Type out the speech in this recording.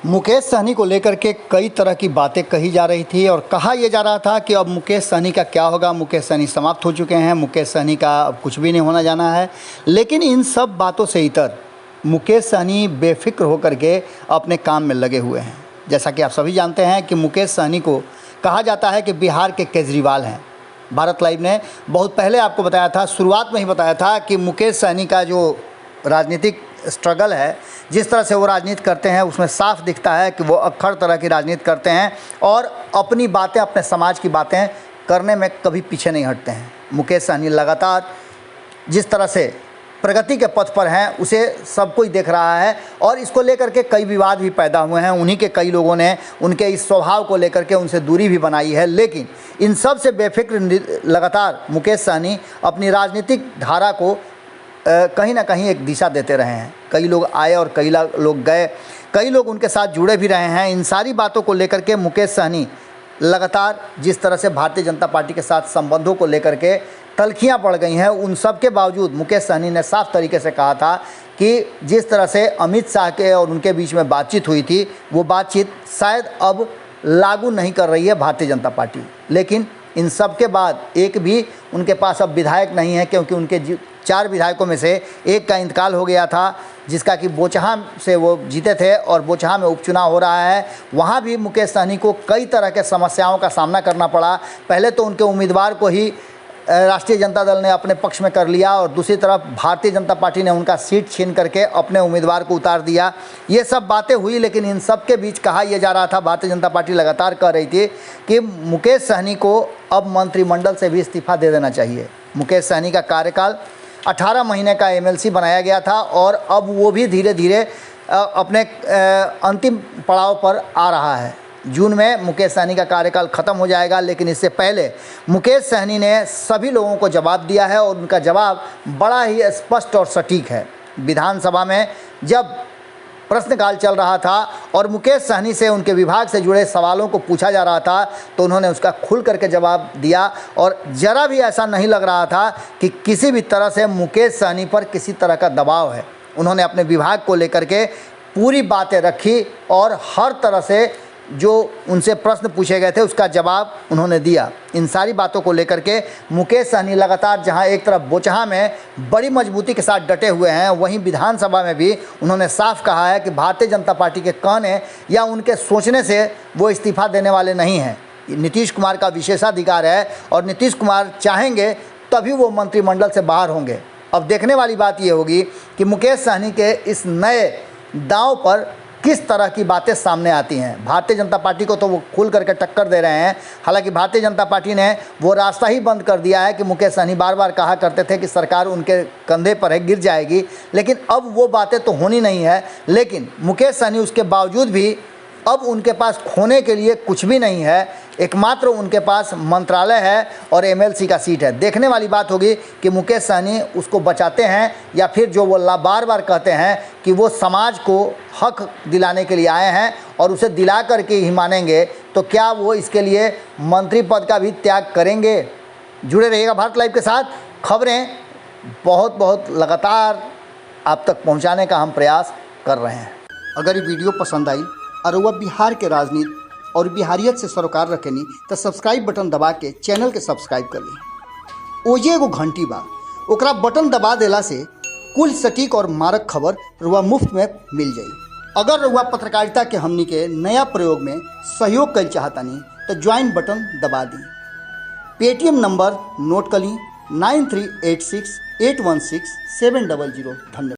मुकेश सहनी को लेकर के कई तरह की बातें कही जा रही थी और कहा यह जा रहा था कि अब मुकेश सहनी का क्या होगा, मुकेश सहनी समाप्त हो चुके हैं, मुकेश सहनी का अब कुछ भी नहीं होना जाना है। लेकिन इन सब बातों से इतर मुकेश सहनी बेफिक्र होकर के अपने काम में लगे हुए हैं। जैसा कि आप सभी जानते हैं कि मुकेश सहनी को कहा जाता है कि बिहार के केजरीवाल हैं। भारत लाइव ने बहुत पहले आपको बताया था, शुरुआत में ही बताया था कि मुकेश सहनी का जो राजनीतिक स्ट्रगल है, जिस तरह से वो राजनीति करते हैं, उसमें साफ दिखता है कि वो अक्खर तरह की राजनीति करते हैं और अपनी बातें, अपने समाज की बातें करने में कभी पीछे नहीं हटते हैं। मुकेश सहनी लगातार जिस तरह से प्रगति के पथ पर हैं, उसे सब कोई देख रहा है और इसको लेकर के कई विवाद भी पैदा हुए हैं। उन्हीं के कई लोगों ने उनके इस स्वभाव को लेकर के उनसे दूरी भी बनाई है। लेकिन इन सब से बेफिक्र लगातार मुकेश सहनी अपनी राजनीतिक धारा को कहीं ना कहीं एक दिशा देते रहे हैं। कई लोग आए और कई लोग गए, कई लोग उनके साथ जुड़े भी रहे हैं। इन सारी बातों को लेकर के मुकेश सहनी लगातार जिस तरह से भारतीय जनता पार्टी के साथ संबंधों को लेकर के तल्खियां पड़ गई हैं, उन सब के बावजूद मुकेश सहनी ने साफ तरीके से कहा था कि जिस तरह से अमित शाह के और उनके बीच में बातचीत हुई थी, वो बातचीत शायद अब लागू नहीं कर रही है भारतीय जनता पार्टी। लेकिन इन सब के बाद एक भी उनके पास अब विधायक नहीं है, क्योंकि उनके 4 विधायकों में से एक का इंतकाल हो गया था, जिसका कि बोचहा से वो जीते थे और बोचहा में उपचुनाव हो रहा है। वहाँ भी मुकेश सहनी को कई तरह के समस्याओं का सामना करना पड़ा। पहले तो उनके उम्मीदवार को ही राष्ट्रीय जनता दल ने अपने पक्ष में कर लिया और दूसरी तरफ भारतीय जनता पार्टी ने उनका सीट छीन करके अपने उम्मीदवार को उतार दिया। ये सब बातें हुई, लेकिन इन सब के बीच कहा यह जा रहा था, भारतीय जनता पार्टी लगातार कह रही थी कि मुकेश सहनी को अब मंत्रिमंडल से भी इस्तीफा दे देना चाहिए। मुकेश सहनी का कार्यकाल 18 महीने का एमएलसी बनाया गया था और अब वो भी धीरे धीरे अपने अंतिम पड़ाव पर आ रहा है। जून में मुकेश सहनी का कार्यकाल ख़त्म हो जाएगा, लेकिन इससे पहले मुकेश सहनी ने सभी लोगों को जवाब दिया है और उनका जवाब बड़ा ही स्पष्ट और सटीक है। विधानसभा में जब प्रश्नकाल चल रहा था और मुकेश सहनी से उनके विभाग से जुड़े सवालों को पूछा जा रहा था, तो उन्होंने उसका खुल करके जवाब दिया और ज़रा भी ऐसा नहीं लग रहा था कि किसी भी तरह से मुकेश सहनी पर किसी तरह का दबाव है। उन्होंने अपने विभाग को लेकर के पूरी बातें रखी और हर तरह से जो उनसे प्रश्न पूछे गए थे उसका जवाब उन्होंने दिया। इन सारी बातों को लेकर के मुकेश सहनी लगातार जहां एक तरफ बोचहा में बड़ी मजबूती के साथ डटे हुए हैं, वहीं विधानसभा में भी उन्होंने साफ कहा है कि भारतीय जनता पार्टी के कहने या उनके सोचने से वो इस्तीफा देने वाले नहीं हैं। नीतीश कुमार का विशेषाधिकार है और नीतीश कुमार चाहेंगे तभी वो मंत्रिमंडल से बाहर होंगे। अब देखने वाली बात ये होगी कि मुकेश सहनी के इस नए दांव पर किस तरह की बातें सामने आती हैं। भारतीय जनता पार्टी को तो वो खुल करके टक्कर दे रहे हैं। हालांकि भारतीय जनता पार्टी ने वो रास्ता ही बंद कर दिया है कि मुकेश सहनी बार बार कहा करते थे कि सरकार उनके कंधे पर है, गिर जाएगी, लेकिन अब वो बातें तो होनी नहीं है। लेकिन मुकेश सहनी उसके बावजूद भी अब उनके पास खोने के लिए कुछ भी नहीं है, एकमात्र उनके पास मंत्रालय है और एमएलसी का सीट है। देखने वाली बात होगी कि मुकेश सहनी उसको बचाते हैं या फिर जो वो बार बार कहते हैं कि वो समाज को हक दिलाने के लिए आए हैं और उसे दिला करके ही मानेंगे, तो क्या वो इसके लिए मंत्री पद का भी त्याग करेंगे। जुड़े रहिएगा भारत लाइव के साथ। खबरें बहुत लगातार आप तक पहुँचाने का हम प्रयास कर रहे हैं। अगर ये वीडियो पसंद आई और वह बिहार के राजनीति और बिहारियत से सरोकार रखेनी तो सब्सक्राइब बटन दबा के चैनल के सब्सक्राइब कर ली। ओजे एगो घंटी बा, ओकरा बटन दबा देला से कुल सटीक और मारक खबर रुआ मुफ्त में मिल जाई। अगर रुआ पत्रकारिता के हमनी के नया प्रयोग में सहयोग कर चाहतानी तो ज्वाइन बटन दबा दी। पेटीएम नंबर नोट कर ली 9386816700। धन्यवाद।